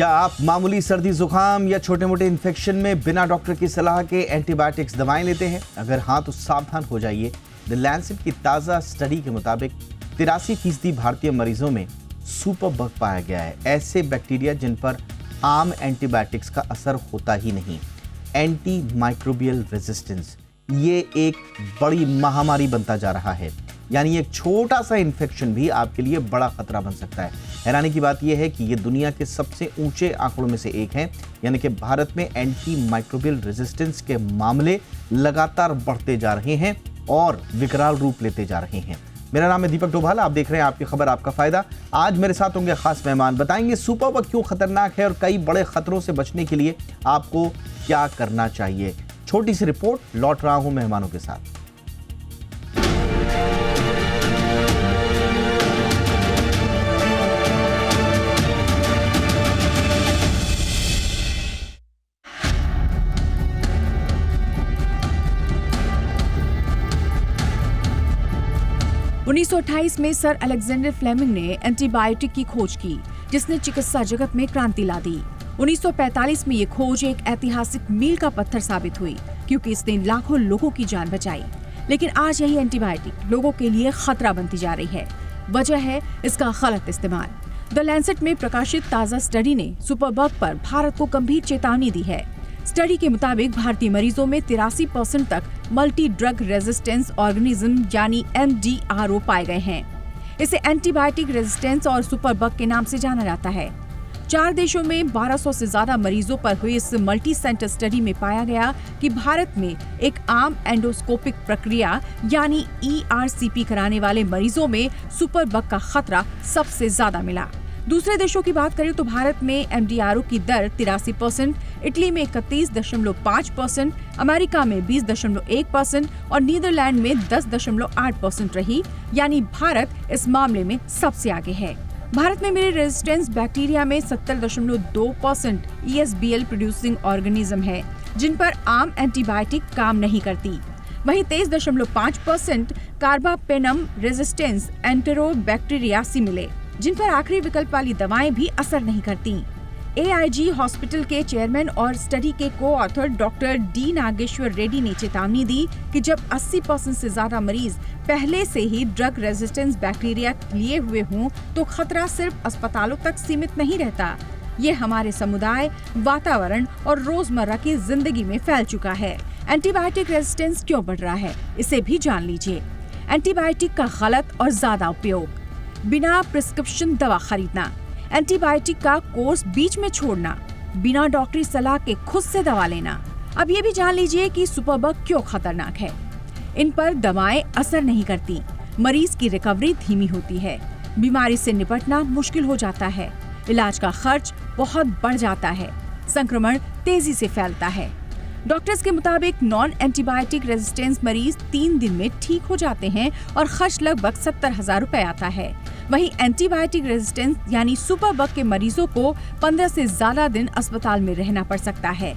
क्या आप मामूली सर्दी जुकाम या छोटे मोटे इन्फेक्शन में बिना डॉक्टर की सलाह के एंटीबायोटिक्स दवाएं लेते हैं? अगर हाँ तो सावधान हो जाइए। द लैंसेट की ताज़ा स्टडी के मुताबिक 83% भारतीय मरीजों में सुपर बग पाया गया है, ऐसे बैक्टीरिया जिन पर आम एंटीबायोटिक्स का असर होता ही नहीं। एंटी माइक्रोबियल रेजिस्टेंस ये एक बड़ी महामारी बनता जा रहा है, यानी एक छोटा सा इन्फेक्शन भी आपके लिए बड़ा खतरा बन सकता है। हैरानी की बात यह है कि ये दुनिया के सबसे ऊंचे आंकड़ों में से एक है, यानी कि भारत में एंटी माइक्रोबियल रेजिस्टेंस के मामले लगातार बढ़ते जा रहे हैं और विकराल रूप लेते जा रहे हैं। मेरा नाम है दीपक डोभाल, आप देख रहे हैं आपकी खबर आपका फायदा। आज मेरे साथ होंगे खास मेहमान, बताएंगे सुपर बग क्यों खतरनाक है और कई बड़े खतरों से बचने के लिए आपको क्या करना चाहिए। छोटी सी रिपोर्ट, लौट रहा हूं मेहमानों के साथ। उन्नीस 1928 में सर अलेक्जेंडर फ्लेमिंग ने एंटीबायोटिक की खोज की, जिसने चिकित्सा जगत में क्रांति ला दी। 1945 में ये खोज एक ऐतिहासिक मील का पत्थर साबित हुई, क्योंकि इसने लाखों लोगों की जान बचाई। लेकिन आज यही एंटीबायोटिक लोगों के लिए खतरा बनती जा रही है। वजह है इसका गलत इस्तेमाल। द लैंसेट में प्रकाशित ताज़ा स्टडी ने सुपर बग पर भारत को गंभीर चेतावनी दी है। स्टडी के मुताबिक भारतीय मरीजों में 83% तक मल्टी ड्रग रेजिस्टेंस ऑर्गेनिज्म यानी MDRO पाए गए हैं। इसे एंटीबायोटिक रेजिस्टेंस और सुपर बग के नाम से जाना जाता है। 4 देशों में 1200 से ज्यादा मरीजों पर हुई इस मल्टी सेंटर स्टडी में पाया गया कि भारत में एक आम एंडोस्कोपिक प्रक्रिया यानी ERCP कराने वाले मरीजों में सुपर बग का खतरा सबसे ज्यादा मिला। दूसरे देशों की बात करें तो भारत में MDRO की दर 83%, इटली में 31.5%, अमेरिका में 20.1% और नीदरलैंड में 10.8% रही, यानी भारत इस मामले में सबसे आगे है। भारत में मिले रेजिस्टेंस बैक्टीरिया में 70.2% ESBL प्रोड्यूसिंग ऑर्गेनिज्म है, जिन पर आम एंटीबायोटिक काम नहीं करती। वहीं 23.5% कार्बापेनम रेजिस्टेंस एंटेरोबैक्टीरियासी मिले, जिन पर आखिरी विकल्प वाली दवाएं भी असर नहीं करती। AIG हॉस्पिटल के चेयरमैन और स्टडी के को-ऑथर डॉक्टर D नागेश्वर रेड्डी ने चेतावनी दी कि जब 80% से ज्यादा मरीज पहले से ही ड्रग रेजिस्टेंस बैक्टीरिया लिए हुए हों तो खतरा सिर्फ अस्पतालों तक सीमित नहीं रहता। ये हमारे समुदाय, वातावरण और रोजमर्रा की जिंदगी में फैल चुका है। एंटीबायोटिक रेजिस्टेंस क्यों बढ़ रहा है, इसे भी जान लीजिए। एंटीबायोटिक का गलत और ज्यादा उपयोग, बिना प्रिस्क्रिप्शन दवा खरीदना, एंटीबायोटिक का कोर्स बीच में छोड़ना, बिना डॉक्टरी सलाह के खुद से दवा लेना। अब ये भी जान लीजिए कि सुपर बग क्यों खतरनाक है। इन पर दवाएं असर नहीं करती, मरीज की रिकवरी धीमी होती है, बीमारी से निपटना मुश्किल हो जाता है, इलाज का खर्च बहुत बढ़ जाता है, संक्रमण तेजी से फैलता है। डॉक्टर्स के मुताबिक नॉन एंटीबायोटिक रेजिस्टेंस मरीज 3 दिन में ठीक हो जाते हैं और खर्च लगभग 70,000 रुपए आता है। वहीं एंटीबायोटिक रेजिस्टेंस यानी सुपर बग के मरीजों को 15 से ज्यादा दिन अस्पताल में रहना पड़ सकता है।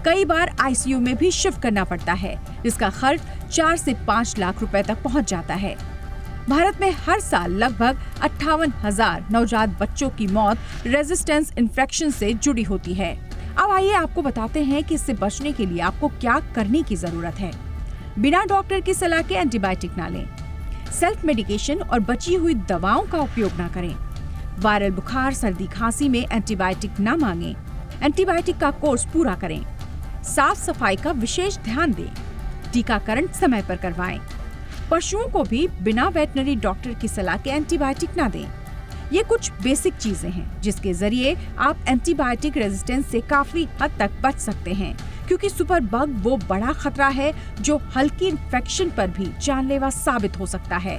कई बार ICU में भी शिफ्ट करना पड़ता है, जिसका खर्च 4 से 5 लाख रुपए तक पहुंच जाता है। भारत में हर साल लगभग 58,000 नवजात बच्चों की मौत रेजिस्टेंस इन्फेक्शन से जुड़ी होती है। अब आइए आपको बताते हैं कि इससे बचने के लिए आपको क्या करने की जरूरत है। बिना डॉक्टर की सलाह के एंटीबायोटिक ना लें। सेल्फ मेडिकेशन और बची हुई दवाओं का उपयोग ना करें। वायरल बुखार, सर्दी, खांसी में एंटीबायोटिक ना मांगें। एंटीबायोटिक का कोर्स पूरा करें। साफ सफाई का विशेष ध्यान दें। टीकाकरण समय पर करवाएं। पशुओं को भी बिना वेटनरी डॉक्टर की सलाह के एंटीबायोटिक ना दें। ये कुछ बेसिक चीजें हैं जिसके जरिए आप एंटीबायोटिक रेजिस्टेंस से काफी हद तक बच सकते हैं, क्योंकि सुपर बग वो बड़ा खतरा है जो हल्की इन्फेक्शन पर भी जानलेवा साबित हो सकता है।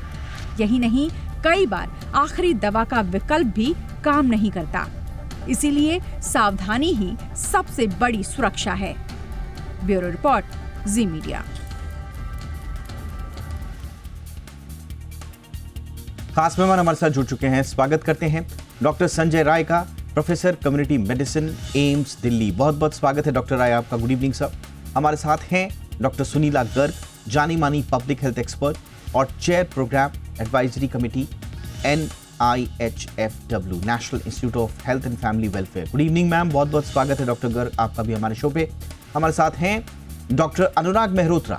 यही नहीं, कई बार आखिरी दवा का विकल्प भी काम नहीं करता। इसीलिए सावधानी ही सबसे बड़ी सुरक्षा है। ब्यूरो रिपोर्ट, जी मीडिया। खास मेहमान हमारे साथ जुड़ चुके हैं, स्वागत करते हैं डॉक्टर संजय राय का, professor community medicine, AIIMS Delhi. बहुत बहुत स्वागत है डॉक्टर राय आपका। Good evening sir. हमारे साथ हैं डॉक्टर सुनीला गर्ग, जानी मानी पब्लिक हेल्थ एक्सपर्ट और chair programme advisory committee NIHFW, National Institute of Health and Family Welfare. Good evening ma'am, बहुत बहुत स्वागत है डॉक्टर गर्ग आपका भी हमारे शो पे। हमारे साथ हैं डॉक्टर अनुराग मेहरोत्रा,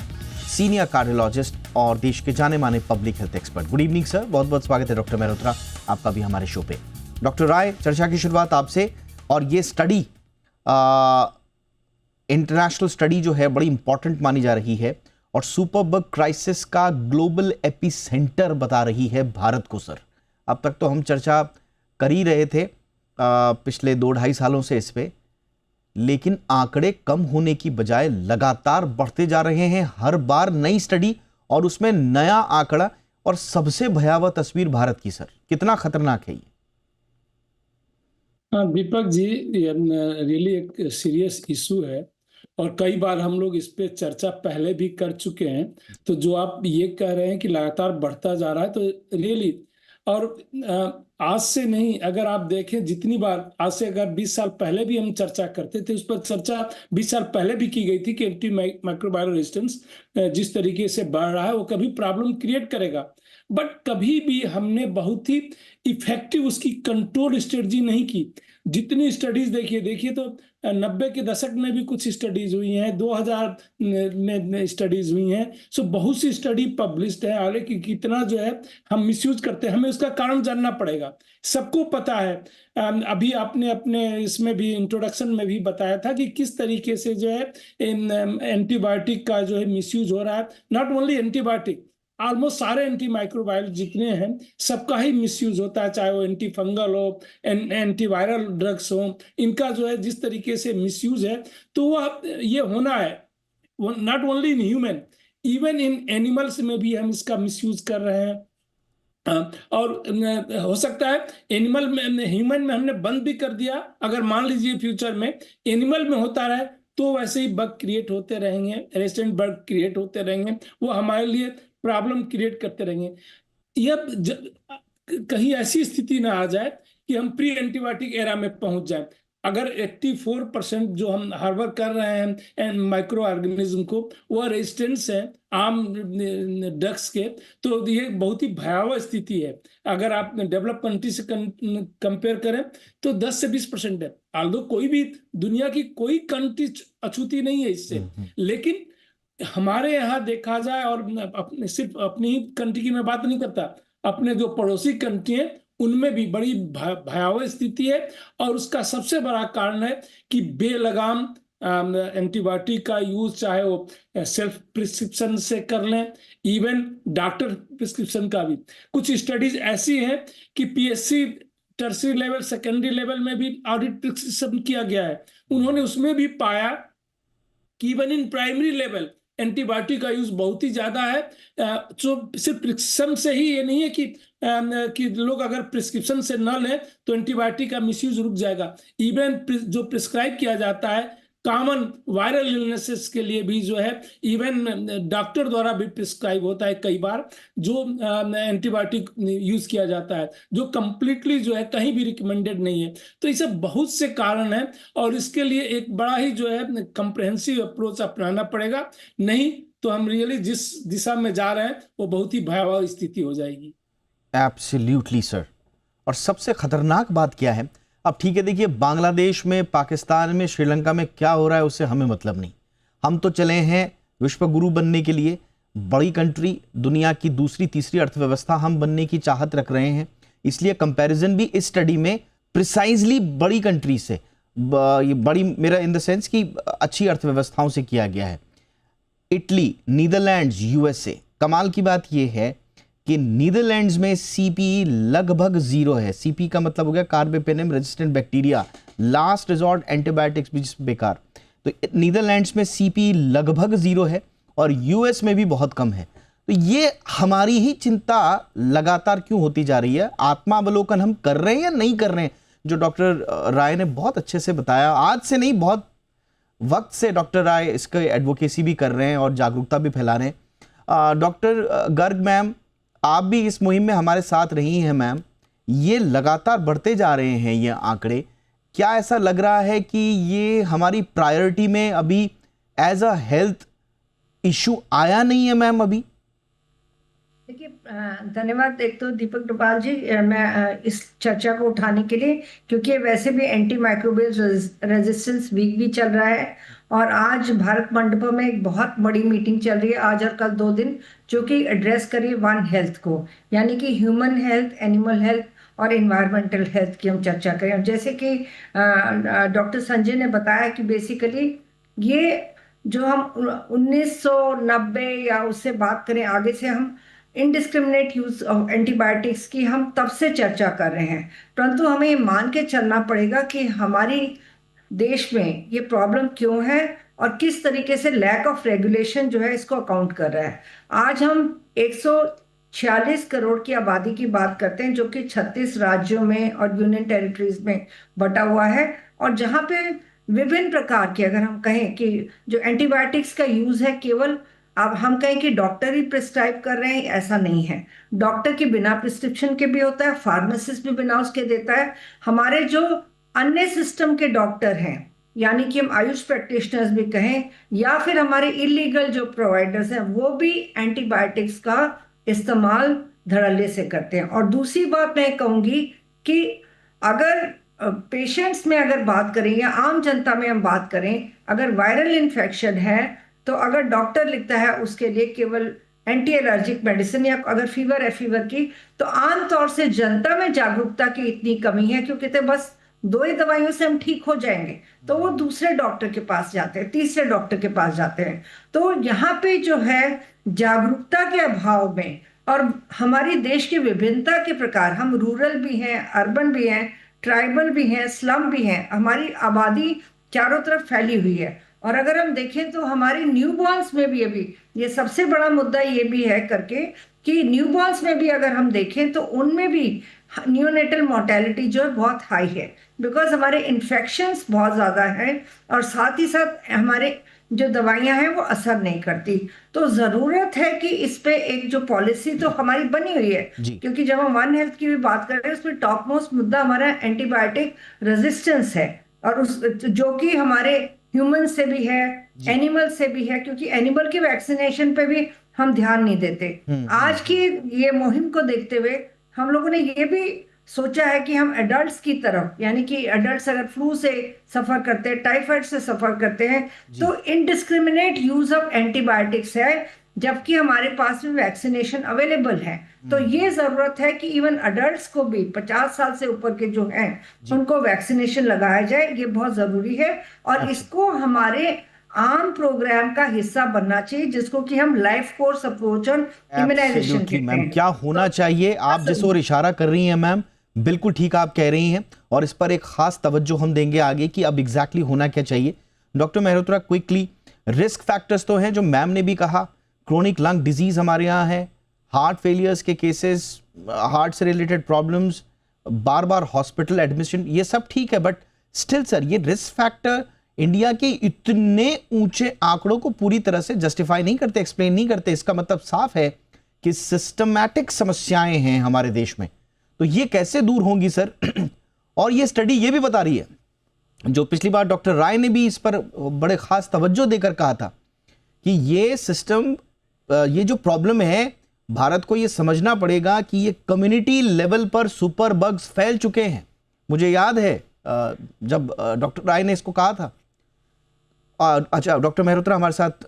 सीनियर कार्डियोलॉजिस्ट और देश के जाने माने public health expert. Good evening sir, बहुत बहुत स्वागत है डॉक्टर मेहरोत्रा आपका भी हमारे शो पे। डॉक्टर राय, चर्चा की शुरुआत आपसे, और ये स्टडी इंटरनेशनल स्टडी जो है बड़ी इंपॉर्टेंट मानी जा रही है और सुपरबग क्राइसिस का ग्लोबल एपिसेंटर बता रही है भारत को। सर, अब तक तो हम चर्चा कर ही रहे थे पिछले 2-2.5 सालों से इस पे, लेकिन आंकड़े कम होने की बजाय लगातार बढ़ते जा रहे हैं। हर बार नई स्टडी और उसमें नया आंकड़ा और सबसे भयावह तस्वीर भारत की। सर, कितना खतरनाक है ये? हाँ दीपक जी, ये रियली एक सीरियस इशू है और कई बार हम लोग इस पे चर्चा पहले भी कर चुके हैं। तो जो आप ये कह रहे हैं कि लगातार बढ़ता जा रहा है, तो रियली, और आज से नहीं, अगर आप देखें जितनी बार आज से अगर 20 साल पहले भी हम चर्चा करते थे, उस पर चर्चा 20 साल पहले भी की गई थी कि एंटी माइक्रोबायल रेजिस्टेंस जिस तरीके से बढ़ रहा है वो कभी प्रॉब्लम क्रिएट करेगा, बट कभी भी हमने बहुत ही इफेक्टिव उसकी कंट्रोल स्ट्रेटजी नहीं की। जितनी स्टडीज देखिए तो 90 के दशक में भी कुछ स्टडीज हुई हैं, 2000 में स्टडीज हुई हैं। सो बहुत सी स्टडी पब्लिश्ड है। हालांकि कितना जो है हम मिसयूज करते हैं, हमें उसका कारण जानना पड़ेगा। सबको पता है, अभी आपने अपने इसमें भी इंट्रोडक्शन में भी बताया था कि किस तरीके से जो है एंटीबायोटिक का जो है मिसयूज हो रहा है। नॉट ओनली एंटीबायोटिक, ऑलमोस्ट सारे एंटी माइक्रोबायल जितने हैं सबका ही मिसयूज होता है, चाहे वो एंटी फंगल हो, एंटीवायरल ड्रग्स हो, इनका जो है जिस तरीके से मिसयूज है, तो वह ये होना है। Not only in human, even in animals में भी हम इसका मिसयूज कर रहे हैं। और हो सकता है एनिमल में, ह्यूमन में हमने बंद भी कर दिया। अगर मान लीजिए फ्यूचर में एनिमल में होता रहे तो वैसे ही बग क्रिएट होते रहेंगे, रेजिस्टेंट बग क्रिएट होते रहेंगे, वो हमारे लिए प्रॉब्लम क्रिएट करते रहेंगे। यह कहीं ऐसी स्थिति ना आ जाए कि हम प्री एंटीबायोटिक एरा में पहुंच जाएं। अगर 84% जो हम हार्बर कर रहे हैं माइक्रो ऑर्गेनिज्म को, वह रेजिस्टेंस है आम ड्रग्स के, तो ये बहुत ही भयावह स्थिति है। अगर आप डेवलप कंट्री से कंपेयर करें तो 10 से 20% है। आल्दो कोई भी दुनिया की कोई कंट्री अछूती नहीं है इससे, लेकिन हमारे यहाँ देखा जाए, और सिर्फ अपनी ही कंट्री की मैं बात नहीं करता, अपने जो पड़ोसी कंट्री हैं उनमें भी बड़ी भयावह स्थिति है। और उसका सबसे बड़ा कारण है कि बेलगाम एंटीबायोटिक का यूज, चाहे वो सेल्फ प्रिस्क्रिप्शन से कर लें, इवन डॉक्टर प्रिस्क्रिप्शन का भी। कुछ स्टडीज ऐसी हैं कि PSC tertiary level, secondary level में भी ऑडिट प्रिस्क्रिप्शन किया गया है। उन्होंने उसमें भी पाया कि even in primary level antibiotic का यूज बहुत ही ज्यादा है। तो सिर्फ प्रिस्क्रिप्शन से ही ये नहीं है कि लोग अगर प्रिस्क्रिप्शन से न लें तो एंटीबायोटिक का मिसयूज रुक जाएगा। इवन जो प्रिस्क्राइब किया जाता है कॉमन वायरल इलनेसेस के लिए भी जो है, इवन डॉक्टर द्वारा भी प्रिस्क्राइब होता है कई बार, जो एंटीबायोटिक यूज किया जाता है, जो कंप्लीटली जो है कहीं भी रिकमेंडेड नहीं है। तो ये सब बहुत से कारण हैं और इसके लिए एक बड़ा ही जो है कंप्रहेंसिव अप्रोच अपनाना पड़ेगा, नहीं तो हम रियली जिस दिशा में जा रहे हैं वो बहुत ही भयावह स्थिति हो जाएगी। Absolutely sir. और सबसे खतरनाक बात क्या है, अब ठीक है देखिए, बांग्लादेश में, पाकिस्तान में, श्रीलंका में क्या हो रहा है उससे हमें मतलब नहीं। हम तो चले हैं विश्व गुरु बनने के लिए, बड़ी कंट्री, दुनिया की दूसरी तीसरी अर्थव्यवस्था हम बनने की चाहत रख रहे हैं। इसलिए कंपैरिजन भी इस स्टडी में प्रिसाइजली बड़ी कंट्री से, ये बड़ी मेरा इन द सेंस कि अच्छी अर्थव्यवस्थाओं से किया गया है। Italy, Netherlands, USA. कमाल की बात यह है कि नीदरलैंड्स में सीपी लगभग 0 है। सीपी का मतलब हो गया carbapenem resistant bacteria, last resort antibiotics भी बेकार। तो नीदरलैंड्स में सीपी लगभग 0 है और यूएस में भी बहुत कम है। तो ये हमारी ही चिंता लगातार क्यों होती जा रही है? आत्मावलोकन हम कर रहे हैं या नहीं कर रहे हैं? जो डॉक्टर राय ने बहुत अच्छे से बताया, आज से नहीं बहुत वक्त से डॉक्टर राय इसके एडवोकेसी भी कर रहे हैं और जागरूकता भी फैला रहे हैं। डॉक्टर गर्ग मैम, आप भी इस मुहिम में हमारे साथ रही हैं मैम। ये लगातार बढ़ते जा रहे हैं ये आंकड़े, क्या ऐसा लग रहा है कि ये हमारी प्रायोरिटी में अभी एज अ हेल्थ इशू आया नहीं है मैम? अभी देखिए धन्यवाद एक तो दीपक डोभाल जी, मैं इस चर्चा को उठाने के लिए, क्योंकि वैसे भी एंटी माइक्रोबियल रेजिस्टेंस वीक भी चल रहा है और आज भारत मंडपम में एक बहुत बड़ी मीटिंग चल रही है, आज और कल 2 दिन, जो कि एड्रेस करिए वन हेल्थ को, यानी कि ह्यूमन हेल्थ, एनिमल हेल्थ और इन्वायरमेंटल हेल्थ की हम चर्चा करें। और जैसे कि डॉक्टर संजय ने बताया कि बेसिकली ये जो हम 1990 या उससे बात करें आगे से, हम इनडिस्क्रिमिनेट यूज ऑफ एंटीबायोटिक्स की हम तब से चर्चा कर रहे हैं, परंतु हमें ये मान के चलना पड़ेगा कि हमारी देश में ये प्रॉब्लम क्यों है और किस तरीके से लैक ऑफ रेगुलेशन जो है इसको अकाउंट कर रहा है। आज हम 146 करोड़ की आबादी की बात करते हैं, जो कि 36 राज्यों में और यूनियन टेरिटरीज में बटा हुआ है, और जहाँ पे विभिन्न प्रकार के, अगर हम कहें कि जो एंटीबायोटिक्स का यूज है, केवल अब हम कहें कि डॉक्टर ही प्रिस्क्राइब कर रहे हैं, ऐसा नहीं है। डॉक्टर के बिना प्रिस्क्रिप्शन के भी होता है, फार्मासिस्ट भी बिना उसके देता है। हमारे जो अन्य सिस्टम के डॉक्टर हैं, यानी कि हम आयुष प्रैक्टिशनर्स भी कहें, या फिर हमारे इलीगल जो प्रोवाइडर्स हैं, वो भी एंटीबायोटिक्स का इस्तेमाल धड़ल्ले से करते हैं। और दूसरी बात मैं कहूंगी कि अगर पेशेंट्स में अगर बात करें या आम जनता में हम बात करें, अगर वायरल इन्फेक्शन है तो अगर डॉक्टर लिखता है उसके लिए केवल एंटी एलर्जिक मेडिसिन, या अगर फीवर है फीवर की, तो आमतौर से जनता में जागरूकता की इतनी कमी है क्योंकि तो बस 2 ही दवाइयों से हम ठीक हो जाएंगे, तो वो दूसरे डॉक्टर के पास जाते हैं, तीसरे डॉक्टर के पास जाते हैं। तो यहाँ पे जो है जागरूकता के अभाव में, और हमारी देश की विभिन्नता के प्रकार, हम रूरल भी हैं, अर्बन भी हैं, ट्राइबल भी हैं, स्लम भी हैं, हमारी आबादी चारों तरफ फैली हुई है। और अगर हम देखें तो हमारे न्यूबॉर्न्स में भी अभी ये सबसे बड़ा मुद्दा ये भी है करके कि न्यूबॉर्न्स में भी अगर हम देखें तो उनमें भी न्यूनेटल मोर्टेलिटी जो है बहुत हाई है, बिकॉज हमारे इन्फेक्शंस बहुत ज़्यादा हैं और साथ ही साथ हमारे जो दवाइयां हैं वो असर नहीं करती। तो ज़रूरत है कि इस पे एक जो पॉलिसी तो हमारी बनी हुई है, क्योंकि जब हम वन हेल्थ की भी बात कर रहे हैं उसमें टॉप मोस्ट मुद्दा हमारा एंटीबायोटिक रेजिस्टेंस है, और उस जो कि हमारे ह्यूमन से भी है, एनिमल से भी है, क्योंकि एनिमल के वैक्सीनेशन पे भी हम ध्यान नहीं देते। आज की ये मुहिम को देखते हुए हम लोगों ने ये भी सोचा है कि हम एडल्ट्स की तरफ, यानी कि एडल्ट्स अगर फ्लू से सफर करते हैं, टाइफाइड से सफर करते हैं, तो इनडिस्क्रिमिनेट यूज ऑफ एंटीबायोटिक्स है, जबकि हमारे पास में वैक्सीनेशन अवेलेबल है। तो ये जरूरत है कि इवन अडल्ट्स को भी 50 साल से ऊपर के जो हैं उनको वैक्सीनेशन लगाया जाए, ये बहुत जरूरी है। और इसको हमारे आम प्रोग्राम का हिस्सा बनना चाहिए, जिसको कि हम लाइफ कोर्स अप्रोच और इम्यूनाइजेशन कहते हैं। मैम, क्या होना चाहिए, आप जिस ओर इशारा कर रही हैं मैम, बिल्कुल ठीक आप कह रही हैं, और इस पर एक खास तवज्जो हम देंगे आगे कि अब एग्जैक्टली होना क्या चाहिए। Doctor Mehrotra, quickly, risk factors तो हैं जो मैम ने भी कहा, क्रोनिक लंग डिजीज हमारे यहाँ है, हार्ट फेलियर्स के केसेस, हार्ट से रिलेटेड प्रॉब्लम्स, बार बार हॉस्पिटल एडमिशन, ये सब ठीक है, बट स्टिल सर ये रिस्क फैक्टर इंडिया के इतने ऊंचे आंकड़ों को पूरी तरह से जस्टिफाई नहीं करते, एक्सप्लेन नहीं करते। इसका मतलब साफ है कि सिस्टमैटिक समस्याएं हैं हमारे देश में, तो ये कैसे दूर होंगी सर? और ये स्टडी ये भी बता रही है, जो पिछली बार डॉक्टर राय ने भी इस पर बड़े खास तवज्जो देकर कहा था कि ये सिस्टम, ये जो प्रॉब्लम है, भारत को ये समझना पड़ेगा कि ये कम्युनिटी लेवल पर सुपर बग्स फैल चुके हैं। मुझे याद है जब डॉक्टर राय ने इसको कहा था। अच्छा, डॉक्टर मेहरोत्रा हमारे साथ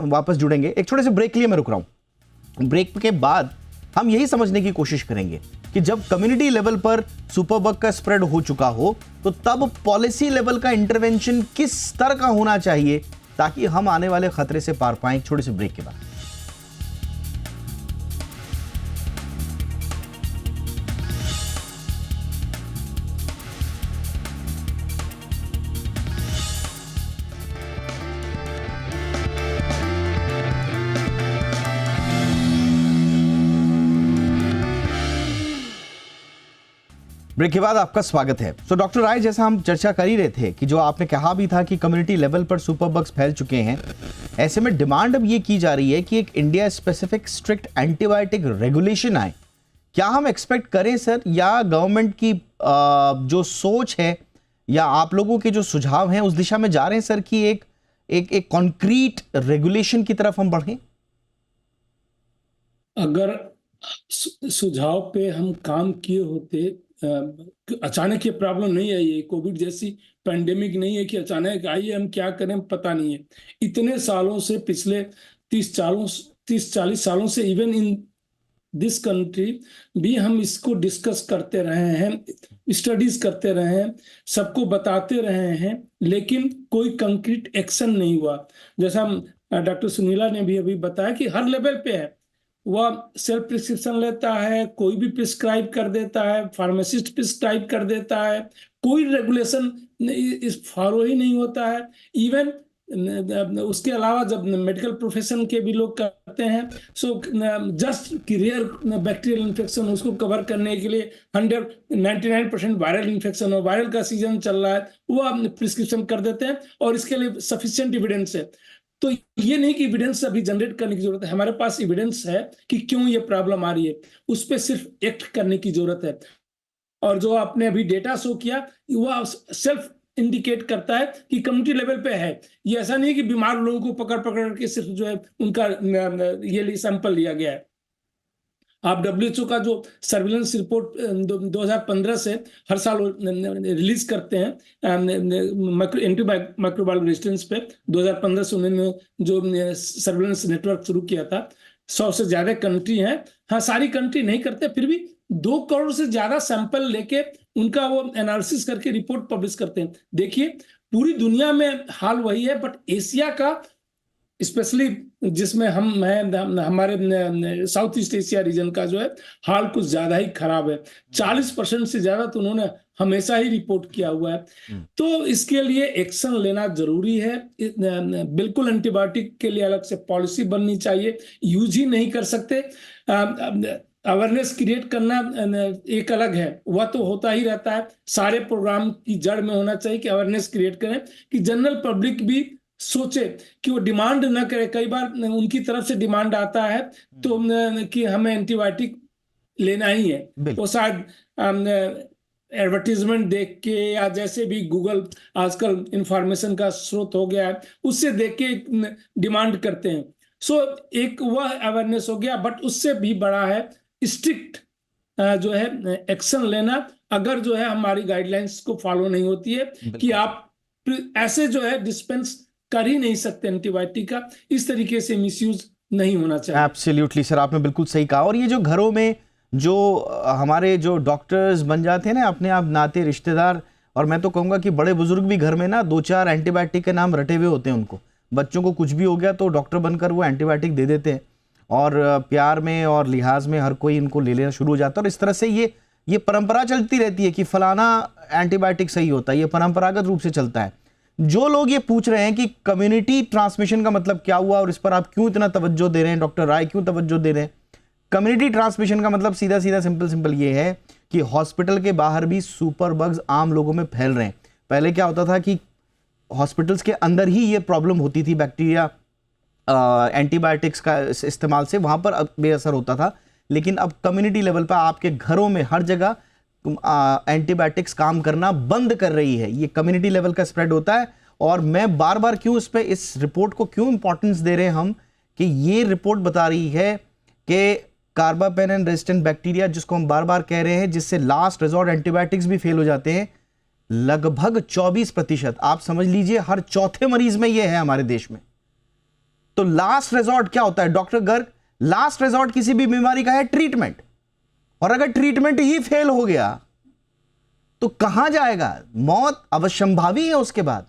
वापस जुड़ेंगे, एक छोटे से ब्रेक के लिए मैं रुक रहा हूं। ब्रेक के बाद हम यही समझने की कोशिश करेंगे कि जब कम्युनिटी लेवल पर सुपरबग का स्प्रेड हो चुका हो, तो तब पॉलिसी लेवल का इंटरवेंशन किस तरह का होना चाहिए ताकि हम आने वाले खतरे से पार पाएं। छोटे से ब्रेक के बाद ब्रेक के बाद आपका स्वागत है। तो डॉक्टर राय, जैसा हम चर्चा कर ही रहे थे कि जो आपने कहा भी था कि कम्युनिटी लेवल पर सुपरबग्स फैल चुके हैं, ऐसे में डिमांड अब ये की जा रही है कि एक India specific strict antibiotic regulation आए। क्या हम एक्सपेक्ट करें सर, या गवर्नमेंट की जो सोच है या आप लोगों के जो सुझाव हैं उस दिशा में जा रहे हैं सर कि एक कॉन्क्रीट रेगुलेशन की तरफ हम बढ़ें? अगर सुझाव पे हम काम किए होते, अचानक ये प्रॉब्लम नहीं आई है, कोविड जैसी पैंडेमिक नहीं है कि अचानक आई है, हम क्या करें पता नहीं है। इतने सालों से, पिछले 30-40 सालों से इवन इन दिस कंट्री भी हम इसको डिस्कस करते रहे हैं, स्टडीज करते रहे हैं, सबको बताते रहे हैं, लेकिन कोई कंक्रीट एक्शन नहीं हुआ। जैसा डॉक्टर सुनीला ने भी अभी बताया कि हर लेवल पे है, वह सेल्फ प्रिस्क्रिप्शन लेता है, कोई भी प्रिस्क्राइब कर देता है, फार्मासिस्ट प्रिस्क्राइब कर देता है, कोई रेगुलेशन इस फॉलो ही नहीं होता है। इवन उसके अलावा जब मेडिकल प्रोफेशन के भी लोग करते हैं, सो जस्ट कि रेयर बैक्टीरियल इन्फेक्शन, उसको कवर करने के लिए 99% वायरल इन्फेक्शन हो, वायरल का सीजन चल रहा है, वो आप प्रिस्क्रिप्शन कर देते हैं और इसके लिए सफिशिएंट एविडेंस है। तो ये नहीं कि एविडेंस अभी जनरेट करने की जरूरत है, हमारे पास एविडेंस है कि क्यों ये प्रॉब्लम आ रही है, उस पर सिर्फ एक्ट करने की जरूरत है। और जो आपने अभी डेटा शो किया, वह सेल्फ इंडिकेट करता है कि कम्युनिटी लेवल पे है। ये ऐसा नहीं कि बीमार लोगों को पकड़ के सिर्फ जो है उनका ये सैंपल लिया गया है। आप WHO का जो सर्विलेंस रिपोर्ट 2015 से हर साल रिलीज करते हैं, एंटी माइक्रोबायल रेजिस्टेंस पे 2015 से उन्होंने जो सर्विलेंस नेटवर्क शुरू किया था, 100 से ज्यादा कंट्री हैं। हाँ, सारी कंट्री नहीं करते, फिर भी 2 करोड़ से ज्यादा सैंपल लेके उनका वो एनालिसिस करके रिपोर्ट पब्लिश करते हैं। देखिए, पूरी दुनिया में हाल वही है, बट एशिया का स्पेशली जिसमें हम हैं, हमारे साउथ ईस्ट एशिया रीजन का जो है हाल कुछ ज्यादा ही खराब है। 40% से ज्यादा तो उन्होंने हमेशा ही रिपोर्ट किया हुआ है। तो इसके लिए एक्शन लेना जरूरी है। बिल्कुल एंटीबायोटिक के लिए अलग से पॉलिसी बननी चाहिए, यूज ही नहीं कर सकते। अवेयरनेस क्रिएट करना एक अलग है, वह तो होता ही रहता है, सारे प्रोग्राम की जड़ में होना चाहिए कि अवेयरनेस क्रिएट करें कि जनरल पब्लिक भी सोचे कि वो डिमांड न करे। कई बार उनकी तरफ से डिमांड आता है तो कि हमें एंटीबायोटिक लेना ही है, वो शायद एडवर्टीजमेंट देख के या जैसे भी गूगल आजकल इंफॉर्मेशन का स्रोत हो गया है, उससे देख के डिमांड करते हैं। सो एक वह अवेयरनेस हो गया, बट उससे भी बड़ा है स्ट्रिक्ट जो है एक्शन लेना, अगर जो है हमारी गाइडलाइंस को फॉलो नहीं होती है कि आप ऐसे जो है डिस्पेंस कर ही नहीं सकते एंटीबायोटिक का, इस तरीके से मिसयूज नहीं होना चाहिए। एब्सोल्युटली सर, आपने बिल्कुल सही कहा। और ये जो घरों में जो हमारे जो डॉक्टर्स बन जाते हैं ना, अपने आप नाते रिश्तेदार, और मैं तो कहूँगा कि बड़े बुजुर्ग भी घर में ना 2-4 एंटीबायोटिक के नाम रटे हुए होते हैं उनको। बच्चों को कुछ भी हो गया तो डॉक्टर बनकर वो एंटीबायोटिक दे देते हैं, और प्यार में और लिहाज में हर कोई इनको ले लेना शुरू हो जाता है। और इस तरह से ये परंपरा चलती रहती है कि फलाना एंटीबायोटिक सही होता है, ये परंपरागत रूप से चलता है। जो लोग ये पूछ रहे हैं कि कम्युनिटी ट्रांसमिशन का मतलब क्या हुआ और इस पर आप क्यों इतना तवज्जो दे रहे हैं, डॉक्टर राय क्यों तवज्जो दे रहे हैं? कम्युनिटी ट्रांसमिशन का मतलब सीधा सिंपल ये है कि हॉस्पिटल के बाहर भी सुपर बग्स आम लोगों में फैल रहे हैं। पहले क्या होता था कि हॉस्पिटल्स के अंदर ही ये प्रॉब्लम होती थी, बैक्टीरिया एंटीबायोटिक्स का इस्तेमाल से वहां पर बेअसर होता था, लेकिन अब कम्युनिटी लेवल पर आपके घरों में हर जगह एंटीबायोटिक्स काम करना बंद कर रही है। ये कम्युनिटी लेवल का स्प्रेड होता है। और मैं बार बार क्यों इस रिपोर्ट को क्यों इंपॉर्टेंस दे रहे हैं हम, कि ये रिपोर्ट बता रही है कि कार्बापेनिन रेजिस्टेंट बैक्टीरिया, जिसको हम बार बार कह रहे हैं, जिससे लास्ट रिजॉर्ट एंटीबायोटिक्स भी फेल हो जाते हैं, लगभग 24%, आप समझ लीजिए हर चौथे मरीज में ये है हमारे देश में। तो लास्ट रिजॉर्ट क्या होता है डॉक्टर गर्ग? लास्ट रिजॉर्ट किसी भी बीमारी का है ट्रीटमेंट, और अगर ट्रीटमेंट ही फेल हो गया तो कहां जाएगा? मौत अवश्यंभावी है उसके बाद।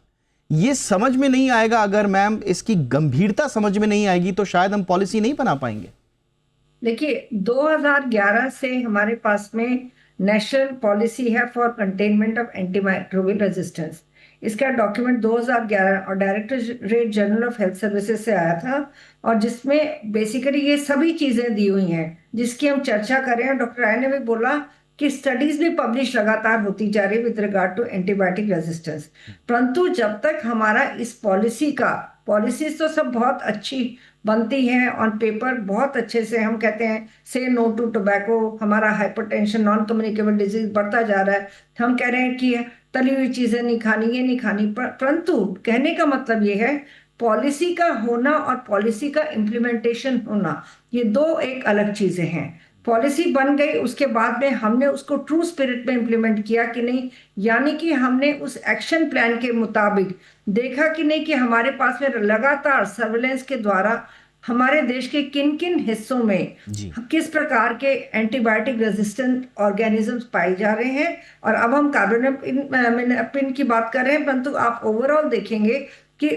ये समझ में नहीं आएगा, अगर मैम इसकी गंभीरता समझ में नहीं आएगी तो शायद हम पॉलिसी नहीं बना पाएंगे। देखिए, 2011 से हमारे पास में नेशनल पॉलिसी है for containment of antimicrobial resistance. इसका डॉक्यूमेंट 2011 और directorate general of health services से आया था, और जिसमें बेसिकली ये सभी चीजें दी हुई हैं जिसकी हम चर्चा कर रहे हैं। डॉक्टर राय ने भी बोला कि स्टडीज भी पब्लिश लगातार होती जा रही है with regard to antibiotic resistance. परंतु जब तक हमारा इस पॉलिसीज तो सब बहुत अच्छी बनती हैं ऑन पेपर, बहुत अच्छे से हम कहते हैं से नो टू टोबैको, हमारा हाइपरटेंशन, नॉन कम्युनिकेबल डिजीज बढ़ता जा रहा है, हम कह रहे हैं कि तली हुई चीजें नहीं खानी, ये नहीं खानी, परंतु कहने का मतलब ये है पॉलिसी का होना और पॉलिसी का इम्प्लीमेंटेशन होना, ये दो एक अलग चीजें हैं। पॉलिसी बन गई, उसके बाद में हमने उसको ट्रू स्पिरिट में इम्प्लीमेंट किया कि नहीं, यानी कि हमने उस एक्शन प्लान के मुताबिक देखा कि नहीं कि हमारे पास में लगातार सर्वेलेंस के द्वारा हमारे देश के किन किन हिस्सों में किस प्रकार के एंटीबायोटिक रेजिस्टेंट ऑर्गेनिजम्स पाए जा रहे हैं। और अब हम कार्बापेनेपिन की बात कर रहे हैं, परंतु आप ओवरऑल देखेंगे कि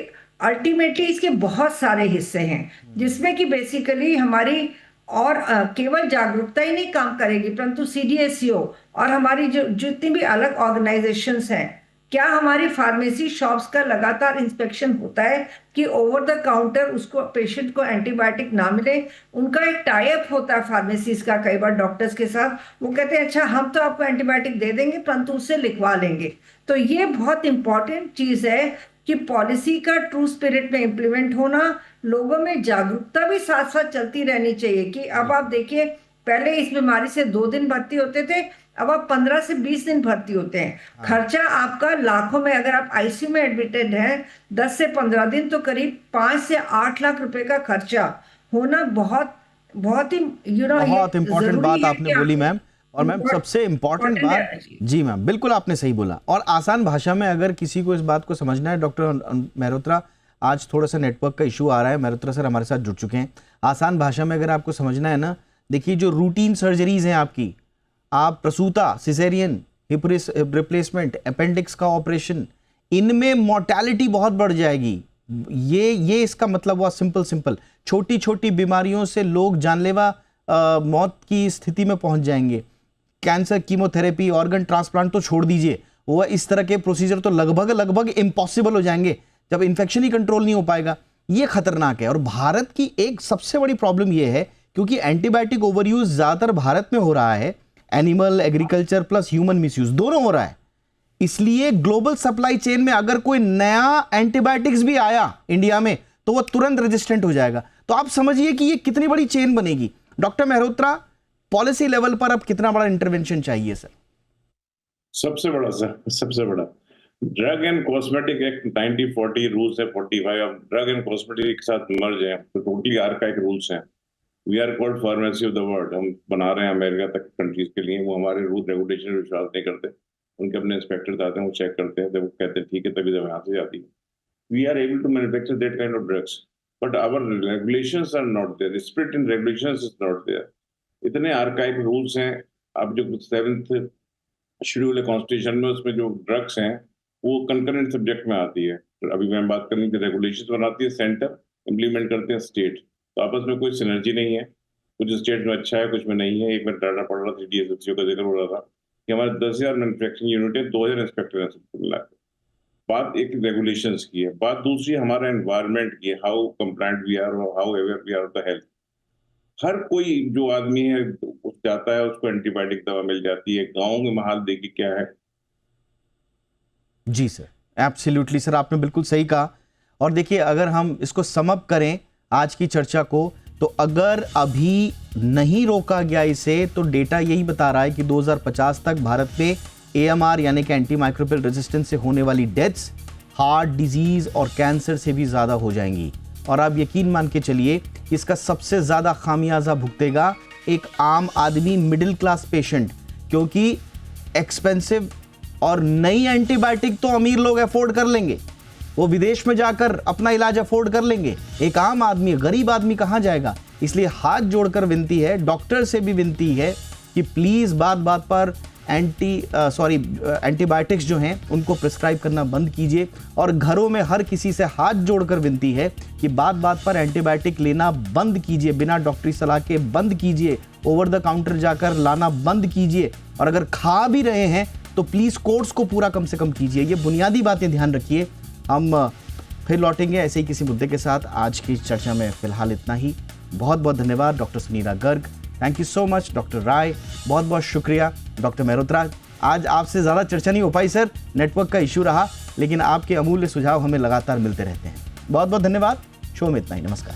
अल्टीमेटली इसके बहुत सारे हिस्से हैं, जिसमें कि बेसिकली हमारी और केवल जागरूकता ही नहीं काम करेगी, परंतु CDSCO और हमारी जो जितनी भी अलग ऑर्गेनाइजेशंस हैं, क्या हमारी फार्मेसी शॉप्स का लगातार इंस्पेक्शन होता है कि ओवर द काउंटर उसको पेशेंट को एंटीबायोटिक ना मिले। उनका एक टाई अप होता है फार्मेसीज का कई बार डॉक्टर्स के साथ, वो कहते हैं अच्छा हम तो आपको एंटीबायोटिक दे देंगे परंतु उससे लिखवा लेंगे। तो ये बहुत इंपॉर्टेंट चीज है कि पॉलिसी का ट्रू स्पिरिट में इम्प्लीमेंट होना, लोगों में जागरूकता भी साथ साथ चलती रहनी चाहिए कि अब आप देखिए पहले इस बीमारी से 2 दिन भर्ती होते थे, अब आप 15 से 20 दिन भर्ती होते हैं। खर्चा आपका लाखों में, अगर आप ICU में एडमिटेड हैं 10 से 15 दिन तो करीब 5 से 8 लाख रुपए का खर्चा होना बहुत बहुत ही बहुत इंपॉर्टेंट बात आपने बोली मैम। और मैम सबसे इंपॉर्टेंट बात, जी मैम बिल्कुल आपने सही बोला। और आसान भाषा में अगर किसी को इस बात को समझना है, डॉक्टर मेहरोत्रा आज थोड़ा सा नेटवर्क का इशू आ रहा है, मेहरोत्रा सर हमारे साथ जुड़ चुके हैं। आसान भाषा में अगर आपको समझना है ना, देखिए जो रूटीन सर्जरीज हैं आपकी, आप प्रसूता, सिसेरियन, हिप रिप्लेसमेंट, अपेंडिक्स का ऑपरेशन, इनमें मोर्टेलिटी बहुत बढ़ जाएगी। ये इसका मतलब हुआ सिंपल छोटी छोटी बीमारियों से लोग जानलेवा मौत की स्थिति में पहुंच जाएंगे। कैंसर, कीमोथेरेपी, ऑर्गन ट्रांसप्लांट तो छोड़ दीजिए, वो इस तरह के प्रोसीजर तो लगभग इम्पॉसिबल हो जाएंगे जब इन्फेक्शन ही कंट्रोल नहीं हो पाएगा। ये खतरनाक है। और भारत की एक सबसे बड़ी प्रॉब्लम ये है क्योंकि एंटीबायोटिक ओवरयूज ज्यादातर भारत में हो रहा है, animal agriculture plus human misuse दोनों हो रहा है, इसलिए ग्लोबल सप्लाई चेन में अगर कोई नया एंटीबायोटिक्स भी आया इंडिया में तो वो तुरंत रेजिस्टेंट हो जाएगा। तो आप समझिए कि ये कितनी बड़ी चेन बनेगी। डॉक्टर मेहरोत्रा, पॉलिसी लेवल पर अब कितना बड़ा इंटरवेंशन चाहिए सर? सबसे बड़ा सर, सबसे बड़ा drug and cosmetic act 1940 rules है 45। अब ड्रग एंड कॉस्मेटिक एक साथ मर्ज हैं तो टोटली आर्काइक रूल्स हैं। We are called pharmacy of the world. हम बना रहे हैं अमेरिका तक कंट्रीज के लिए। वो हमारे रूल रेगुलेशन में विश्वास नहीं करते, उनके अपने इंस्पेक्टर्स आते हैं, वो चेक करते हैं, तो वो कहते हैं ठीक है, तभी जब यहाँ से जाती है। We are able to manufacture that kind of drugs but our regulations are not there, spirit in regulations is not there. इतने आर्काइक रूल्स हैं। अब जो 7th शेड्यूल है कॉन्स्टिट्यूशन में, उसमें जो ड्रग्स हैं वो कंकरेंट सब्जेक्ट में आती है। तो अभी मैं बात करनी थी, रेगुलेशंस बनाती है सेंटर, इम्प्लीमेंट करते हैं स्टेट, तो आपस में कोई सिनर्जी नहीं है। कुछ स्टेट में अच्छा है, कुछ में नहीं है। एक बार डाटा पढ़ रहा था, CDSCO का जिक्र हो रहा था कि हमारे 10,000 मैन्युफैक्चरिंग यूनिट है, 2,000 इंस्पेक्टर हैं सबको मिला के। बात एक रेगुलेशंस की है, बात दूसरी हमारा एनवायरनमेंट की है, how compliant we are, how aware we are of the health. हर कोई जो आदमी है जाता है, उसको एंटीबायोटिक दवा मिल जाती है। गाँव में हाल देखिए क्या है। जी सर, एब्सोल्युटली सर, आपने बिल्कुल सही कहा। और देखिए अगर हम इसको सम अप करें आज की चर्चा को, तो अगर अभी नहीं रोका गया इसे, तो डेटा यही बता रहा है कि 2050 तक भारत में AMR यानी कि एंटी माइक्रोबियल रेजिस्टेंस से होने वाली डेथ्स हार्ट डिजीज और कैंसर से भी ज़्यादा हो जाएंगी। और आप यकीन मान के चलिए इसका सबसे ज़्यादा खामियाजा भुगतेगा एक आम आदमी, मिडिल क्लास पेशेंट, क्योंकि एक्सपेंसिव और नई एंटीबायोटिक तो अमीर लोग अफोर्ड कर लेंगे, वो विदेश में जाकर अपना इलाज अफोर्ड कर लेंगे। एक आम आदमी, गरीब आदमी कहाँ जाएगा? इसलिए हाथ जोड़कर विनती है, डॉक्टर से भी विनती है कि प्लीज़ बात बात पर एंटीबायोटिक्स जो हैं उनको प्रिस्क्राइब करना बंद कीजिए। और घरों में हर किसी से हाथ जोड़कर विनती है कि बात बात पर एंटीबायोटिक लेना बंद कीजिए, बिना डॉक्टरी सलाह के बंद कीजिए, ओवर द काउंटर जाकर लाना बंद कीजिए। और अगर खा भी रहे हैं तो प्लीज़ कोर्स को पूरा कम से कम कीजिए। ये बुनियादी बातें ध्यान रखिए। हम फिर लौटेंगे ऐसे ही किसी मुद्दे के साथ। आज की चर्चा में फिलहाल इतना ही। बहुत बहुत धन्यवाद doctor Sunita Garg, thank you so much. Doctor Rai, बहुत बहुत शुक्रिया। डॉक्टर मेहरोत्रा, आज आपसे ज़्यादा चर्चा नहीं हो पाई सर, नेटवर्क का इशू रहा, लेकिन आपके अमूल्य सुझाव हमें लगातार मिलते रहते हैं। बहुत बहुत धन्यवाद। शो में इतना ही, नमस्कार।